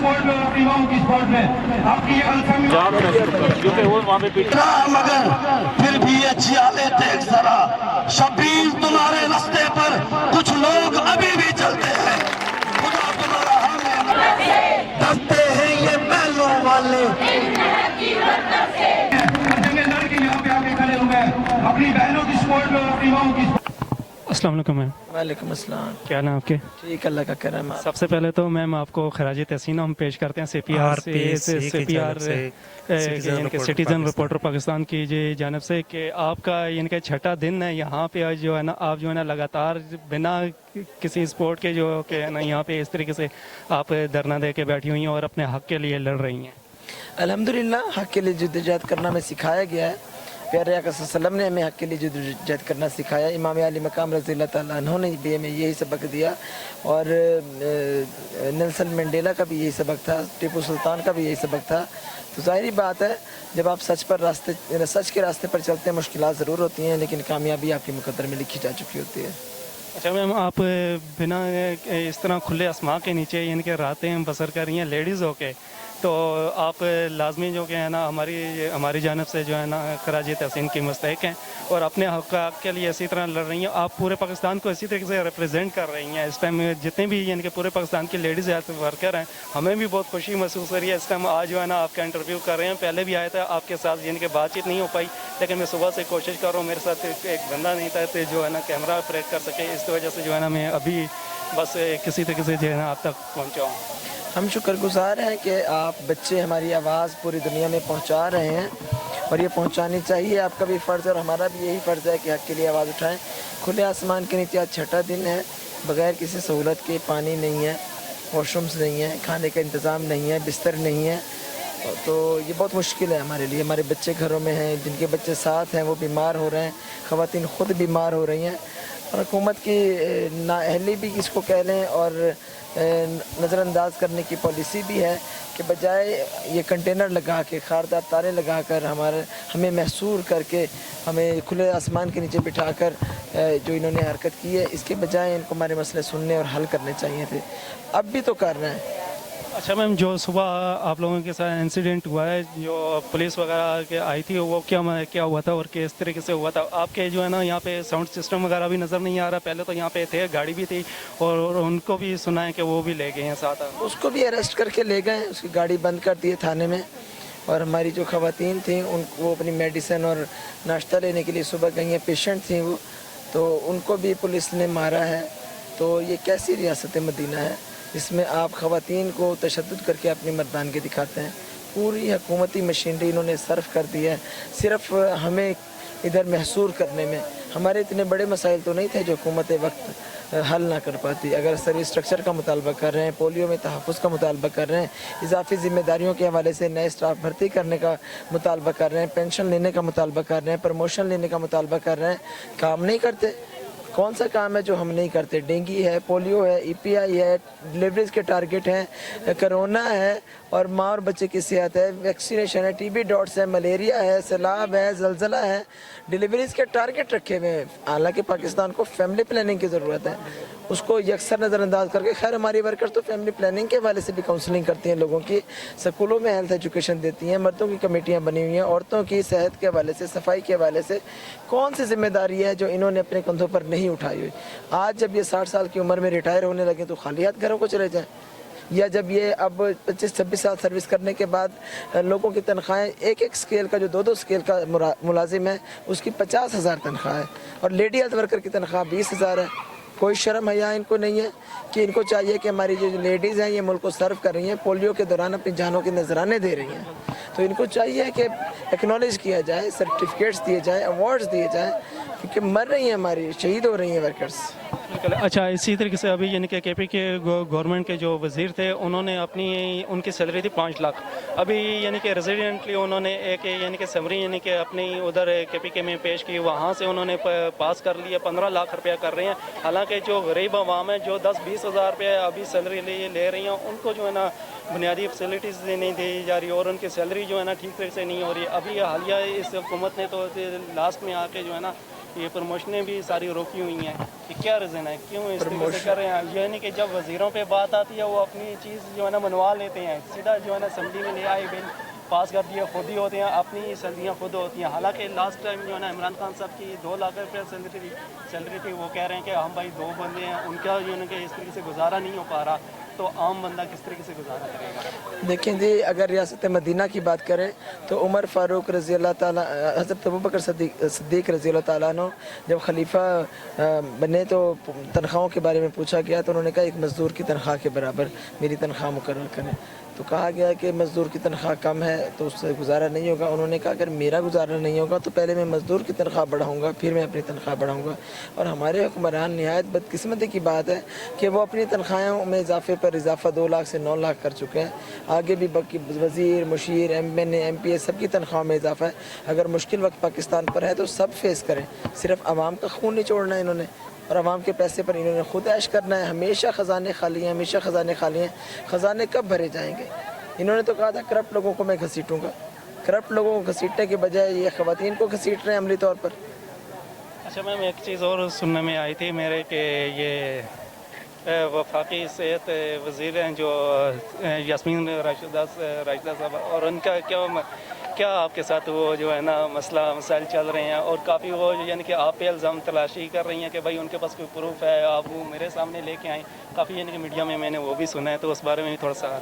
Spot में और इमाम की स्पॉट में आपकी ये अलफामी क्योंकि वो वहाँ पे मगर फिर भी ये जियाले देख जरा शबीर तुम्हारे रास्ते पर कुछ लोग अभी भी चलते हैं खुदा तुम्हारा हमें डरते हैं ये महलों वाले लड़के यहाँ पे आके खड़े हो गए अपनी बहनों की स्पॉट में और इमाम की अस्सलाम वालेकुम मैम। वालेकुम अस्सलाम। क्या नाम आपके? ठीक, अल्लाह का करम है। सबसे पहले तो मैम आपको खराज तहसीन हम पेश करते हैं सीपीआर सिटीजन रिपोर्टर पाकिस्तान की जानब से कि आपका इनका छठा दिन है यहाँ पे आज जो है ना आप जो है ना लगातार बिना किसी स्पोर्ट के जो कि है ना यहाँ पे इस तरीके से आप धरना दे के बैठी हुई हैं और अपने हक के लिए लड़ रही हैं। अल्हम्दुलिल्लाह हक के लिए जद्दोजहद करना हमें सिखाया गया है। प्यारे आका सल्लल्लाहु अलैहि वसल्लम ने हमें हक के लिए जद्दोजहद करना सिखाया। इमाम अली मकाम रज़ी अल्लाह ताला अन्हु ने भी हमें यही सबक दिया और नेल्सन मंडेला का भी यही सबक था, टीपू सुल्तान का भी यही सबक था। तो ज़ाहिरी बात है जब आप सच के रास्ते पर चलते हैं मुश्किलात ज़रूर होती हैं लेकिन कामयाबी आपके मुकद्दर में लिखी जा चुकी होती है। अच्छा मैम, आप बिना इस तरह खुले आसमां के नीचे इनके रातें बसर कर रही हैं लेडीज़ होके, तो आप लाजमी जो कि है ना हमारी जानब से जो है ना खराज तहसीन की मुस्तहिक हैं और अपने हक़ के लिए इसी तरह लड़ रही हैं। आप पूरे पाकिस्तान को इसी तरीके से रिप्रेजेंट कर रही हैं। इस टाइम जितने भी इनके पूरे पाकिस्तान की लेडीज़ हेल्थ वर्कर हैं, हमें भी बहुत खुशी महसूस हो रही है। इस टाइम आज जो है ना आपका इंटरव्यू कर रहे हैं। पहले भी आया था आपके साथ जिनके बातचीत नहीं हो पाई, लेकिन मैं सुबह से कोशिश कर रहा हूँ, मेरे साथ एक बंदा नहीं था तो जो है ना कैमरा ऑपरेट कर सके, इस वजह से जो है ना मैं अभी बस किसी तरीके से जो है ना आप तक पहुँचा हूँ। हम शुक्रगुजार हैं कि आप बच्चे हमारी आवाज़ पूरी दुनिया में पहुंचा रहे हैं और ये पहुंचानी चाहिए। आपका भी फ़र्ज़ और हमारा भी यही फ़र्ज़ है कि हक़ के लिए आवाज़ उठाएं। खुले आसमान के नीचे आज छठा दिन है, बग़ैर किसी सहूलत के पानी नहीं है, वॉशरूम्स नहीं है, खाने का इंतज़ाम नहीं है, बिस्तर नहीं है, तो ये बहुत मुश्किल है हमारे लिए। हमारे बच्चे घरों में हैं, जिनके बच्चे साथ हैं वो बीमार हो रहे हैं, ख़वातीन ख़ुद बीमार हो रही हैं और हुकूमत की नाअहली भी इसको कह लें और नज़रअंदाज करने की पॉलिसी भी है कि बजाय ये कंटेनर लगा के खारदार तारे लगा कर हमें महसूर करके हमें खुले आसमान के नीचे बिठा कर जो इन्होंने हरकत की है, इसके बजाय इनको हमारे मसले सुनने और हल करने चाहिए थे। अब भी तो कर रहे हैं। अच्छा मैम, जो सुबह आप लोगों के साथ इंसिडेंट हुआ है, जो पुलिस वगैरह के आई थी, वो क्या हुआ था और किस तरीके से हुआ था? आपके जो है ना यहाँ पे साउंड सिस्टम वगैरह भी नज़र नहीं आ रहा। पहले तो यहाँ पे थे, गाड़ी भी थी और उनको भी सुना है कि वो भी ले गए हैं साथ। उसको भी अरेस्ट करके ले गए, उसकी गाड़ी बंद कर दी है थाने में। और हमारी जो ख़वातीन थी उनको अपनी मेडिसिन और नाश्ता लेने के लिए सुबह गई हैं, पेशेंट थी वो, तो उनको भी पुलिस ने मारा है। तो ये कैसी रियासत मदीना है इसमें आप ख़वातीन को तशद्दुद करके अपनी मर्दानगी दिखाते हैं। पूरी हुकूमती मशीनरी इन्होंने सर्फ कर दी है सिर्फ हमें इधर महसूर करने में। हमारे इतने बड़े मसाइल तो नहीं थे जो हुकूमत वक्त हल ना कर पाती। अगर सर्विस स्ट्रक्चर का मुतालबा कर रहे हैं, पोलियो में तहफ़्फ़ुज़ का मुतालबा कर रहे हैं, इजाफी ज़िम्मेदारियों के हवाले से नए स्टाफ भर्ती करने का मुतालबा कर रहे हैं, पेंशन लेने का मुतालबा कर रहे हैं, प्रमोशन लेने का मुतालबा कर रहे हैं, काम नहीं करते। कौन सा काम है जो हम नहीं करते? डेंगू है, पोलियो है, EPI है, डिलीवरीज के टारगेट हैं, कोरोना है और माँ और बच्चे की सेहत है, वैक्सीनेशन है, TB डॉट्स है, मलेरिया है, सैलाब है, ज़लज़ला है, डिलीवरीज के टारगेट रखे हुए हैं। हालांकि पाकिस्तान को फैमिली प्लानिंग की ज़रूरत है, उसको यकसर नज़रअंदाज करके। खैर हमारी वर्कर्स तो फैमिली प्लानिंग के हवाले से भी काउंसलिंग करती हैं लोगों की, स्कूलों में हेल्थ एजुकेशन देती हैं, मर्दों की कमेटियाँ बनी हुई हैं, औरतों की सेहत के हवाले से, सफाई के हवाले से। कौन सी जिम्मेदारी है जो इन्होंने अपने कंधों पर नहीं उठाई हुई? आज जब ये 60 साल की उम्र में रिटायर होने लगे तो खाली हाथ घरों को चले जाएं, या जब ये अब 25-26 साल सर्विस करने के बाद लोगों की तनख्वाहें एक स्केल का, जो 2 स्केल का मुलाजिम है उसकी 50,000 तनख्वाह है और लेडी हेल्थ वर्कर की तनख्वाह 20,000 है। कोई शर्म हया इनको नहीं है कि इनको चाहिए कि हमारी जो लेडीज़ हैं ये मुल्क को सर्व कर रही हैं, पोलियो के दौरान अपनी जानों के नजराने दे रही हैं, तो इनको चाहिए कि एक्नॉलेज किया जाए, सर्टिफिकेट्स दिए जाए, अवार्ड्स दिए जाए, क्योंकि मर रही हैं, हमारी शहीद हो रही हैं वर्कर्स। अच्छा, इसी तरीके से अभी यानी कि KP के गवर्नमेंट के जो वज़ीर थे उन्होंने उनकी सैलरी थी 5 लाख। अभी यानी कि रेजिडेंटली उन्होंने एक यानी कि समरी यानी कि अपनी उधर KP में पेश की, वहाँ से उन्होंने पास कर लिया, 15 लाख रुपया कर रहे हैं। हालांकि जो गरीब आवाम है जो 10-20 हज़ार रुपये अभी सैलरी ले रही हैं, उनको जो है ना बुनियादी फैसिलिटीज़ नहीं दी जा रही और उनकी सैलरी जो है ना ठीक तरह से नहीं हो रही। अभी हालिया इस हुकूमत ने तो लास्ट में आके जो है ना ये प्रमोशनें भी सारी रोकी हुई हैं, कि क्या रीज़न है, क्यों इस तरीके से कर रहे हैं? यानी कि जब वज़ीरों पे बात आती है वो अपनी चीज़ जो है ना मनवा लेते हैं, सीधा जो है ना असम्बली में ले आए बिल पास कर दिया, खुद ही होते हैं, अपनी सैलरियाँ खुद होती हैं। हालांकि लास्ट टाइम जो है ना इमरान खान साहब की 2 लाख रुपये सैलरी थी, वो कह रहे हैं कि हम भाई 2 बंदे हैं, उनका जो है कि इस तरीके से गुजारा नहीं हो पा रहा, तो आम बंदा किस तरीके से गुजारा करेगा? देखें जी, अगर रियासत मदीना की बात करें तो उमर फ़ारूक रज़ी अल्लाह ताला, हज़रत अबू बकर सिद्दीक़ रज़ी अल्लाह ताला अन्हु जब खलीफा बने तो तनख्वाहों के बारे में पूछा गया तो उन्होंने कहा एक मज़दूर की तनख्वाह के बराबर मेरी तनख्वाह मुकर्रर करें। तो कहा गया कि मज़दूर की तनख्वाह कम है तो उससे गुजारा नहीं होगा। उन्होंने कहा अगर मेरा गुजारा नहीं होगा तो पहले मैं मज़दूर की तनख्वाह बढ़ाऊँगा, फिर मैं अपनी तनख्वाह बढ़ाऊँगा। और हमारे हुक्मरान नहायत बदकिस्मती की बात है कि वो अपनी तनख्वाहों में इजाफे पर इजाफा 2 लाख से 9 लाख कर चुके हैं। आगे भी बाकी वज़ीर, मुशीर, MNA, MPA सबकी तनख्वाह में इजाफा है। अगर मुश्किल वक्त पाकिस्तान पर है तो सब फेस करें, सिर्फ आवाम का खून नहीं छोड़ना है इन्होंने, और आवाम के पैसे पर इन्होंने खुद ऐश करना है। हमेशा ख़जाने खाली हैं, हमेशा ख़जाने खाली हैं। ख़जाने कब भरे जाएंगे? इन्होंने तो कहा था करप्ट लोगों को मैं घसीटूँगा। करप्ट लोगों को घसीटने के बजाय ये ख़वातीन को घसीट रहे हैं अमली तौर पर। अच्छा मैम, एक चीज़ और सुनने में आई थी मेरे कि ये वफाकी सेहत वज़ीर हैं जो यास्मीन राशिदा साहब, और उनका क्या आपके साथ वो जो है ना मसाइल चल रहे हैं, और काफ़ी वो यानी कि आप पे इल्ज़ाम तलाशी कर रही हैं कि भाई उनके पास कोई प्रूफ है, आप वो मेरे सामने लेके आएँ, काफ़ी यानी कि मीडिया में मैंने वो भी सुना है, तो उस बारे में भी थोड़ा सा।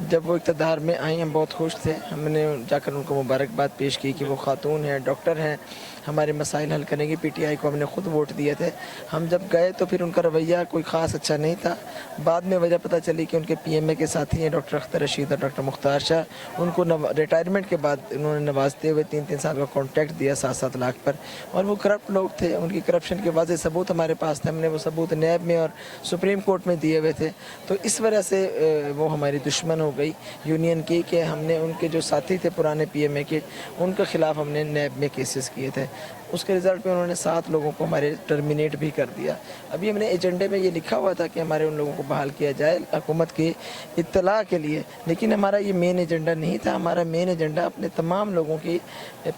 जब वो इक़्तिदार में आई हम बहुत खुश थे, हमने जाकर उनको मुबारकबाद पेश की कि वो खातून हैं, डॉक्टर हैं, हमारे मसाइल हल करेंगे। PTI को हमने ख़ुद वोट दिए थे। हम जब गए तो फिर उनका रवैया कोई ख़ास अच्छा नहीं था। बाद में वजह पता चली कि उनके PMA के साथी हैं डॉक्टर अख्तर रशीद और डॉक्टर मुख्तार शाह। उनको रिटायरमेंट के बाद उन्होंने नवाजते हुए 3-3 साल का कॉन्ट्रैक्ट दिया 7-7 लाख पर, और वो करप्ट लोग थे। उनकी करप्शन के वाज़ेह सबूत हमारे पास थे, हमने वो सबूत नैब में और सुप्रीम कोर्ट में दिए हुए थे। तो इस वजह से वो हमारी दुश्मन हो गई यूनियन की, कि हमने उनके जो साथी थे पुराने PMA के, उनके ख़िलाफ़ हमने नैब में केसेस किए थे। उसके रिज़ल्ट में उन्होंने 7 लोगों को हमारे टर्मिनेट भी कर दिया। अभी हमने एजेंडे में ये लिखा हुआ था कि हमारे उन लोगों को बहाल किया जाए हुकूमत की इत्तला के लिए, लेकिन हमारा ये मेन एजेंडा नहीं था। हमारा मेन एजेंडा अपने तमाम लोगों की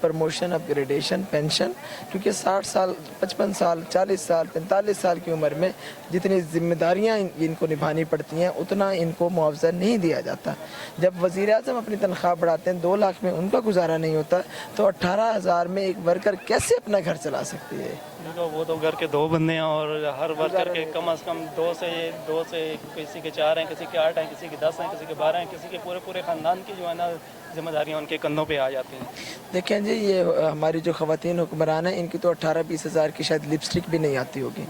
प्रमोशन, अपग्रेडेशन, पेंशन, क्योंकि 60 साल, 55 साल, 40 साल, 45 साल की उम्र में जितनी ज़िम्मेदारियाँ इनको निभानी पड़ती हैं उतना इनको मुआवजा नहीं दिया जाता। जब वज़ीर-ए-आज़म अपनी तनख्वाह बढ़ाते हैं, 2 लाख में उनका गुजारा नहीं होता, तो 18,000 में एक वर्कर कैसे अपना घर चला सकती है? देखो वो तो घर के 2 बंदे हैं, और हर वर्कर के कम से कम 2 से किसी के 4 हैं, किसी के 8 हैं, किसी के 10 हैं, किसी के 12 हैं, किसी के पूरे ख़ानदान की जो है ना जिम्मेदारियाँ उनके कंधों पे आ जाती हैं। देखें जी, ये हमारी जो ख़वातीन हुक्मरान हैं इनकी तो 18-20 हज़ार की शायद लिपस्टिक भी नहीं आती होगी,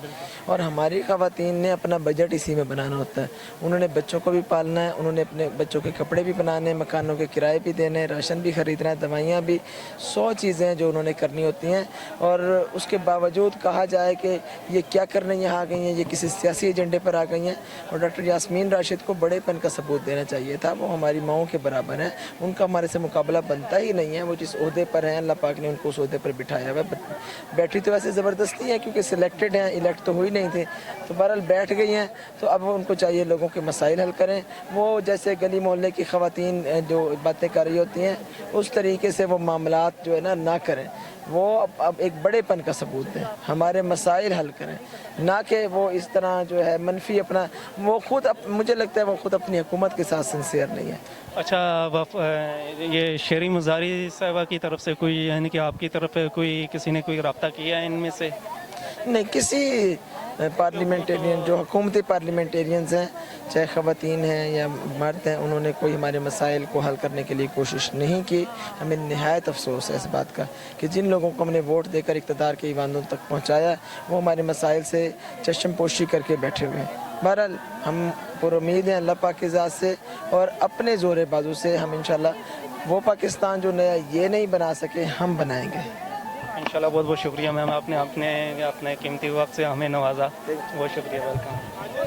और हमारी ख़वातीन ने अपना बजट इसी में बनाना होता है। उन्होंने बच्चों को भी पालना है, उन्होंने अपने बच्चों के कपड़े भी बनाने, मकानों के किराए भी देने, राशन भी ख़रीदना है, दवाइयाँ भी, 100 चीज़ें हैं जो उन्होंने करनी होती हैं। और उसके बावजूद कहा जाए कि ये क्या करने यहाँ आ गई हैं, ये किसी सियासी एजेंडे पर आ गई हैं। और डॉक्टर यास्मीन राशिद को बड़ेपन का सबूत देना चाहिए था। वो हमारी माओं के बराबर हैं, उनका हमारे से मुकाबला बनता ही नहीं है। वो जिस ओहदे पर हैं, अल्लाह पाक ने उनको उस ओहदे पर बिठाया हुआ है। बैठी तो वैसे ज़बरदस्ती है क्योंकि सिलेक्टेड हैं, इलेक्ट तो हुई नहीं थी, तो बहरहाल बैठ गई हैं। तो अब उनको चाहिए लोगों के मसाइल हल करें। वो जैसे गली मोहल्ले की ख़वातीन जो बातें कर रही होती हैं उस तरीके से वो मामलात जो है ना करें। वो अब एक बड़ेपन का सबूत दें, हमारे मसाइल हल करें, ना कि वो इस तरह जो है मनफी अपना, वो खुद मुझे लगता है वो खुद अपनी हुकूमत के साथ सिंसियर नहीं है। अच्छा, ये शेरी मुजारी साहबा की तरफ से कोई यानी कि आपकी तरफ कोई किसी ने कोई रब्ता किया है इनमें से? नहीं, किसी पार्लियामेंटेरियन जो हुकूमती पार्लियामेंटेरियंस हैं, चाहे ख़वातीन हैं या मर्द हैं, उन्होंने कोई हमारे मसाइल को हल करने के लिए कोशिश नहीं की। हमें निहायत अफसोस है इस बात का कि जिन लोगों को हमने वोट देकर इक़्तिदार के ईवानों तक पहुँचाया वो हमारे मसाइल से चश्म पोशी करके बैठे हुए हैं। बहरहाल हम पुरुम्मीद हैं अल्लाह पाक की ज़ात से, और अपने ज़ोर बाजू से हम इंशाल्लाह वो पाकिस्तान जो नया ये नहीं बना सके हम बनाएंगे इंशाल्लाह। बहुत बहुत शुक्रिया मैम, आपने अपने कीमती वक्त से हमें नवाजा, बहुत शुक्रिया, वेलकम।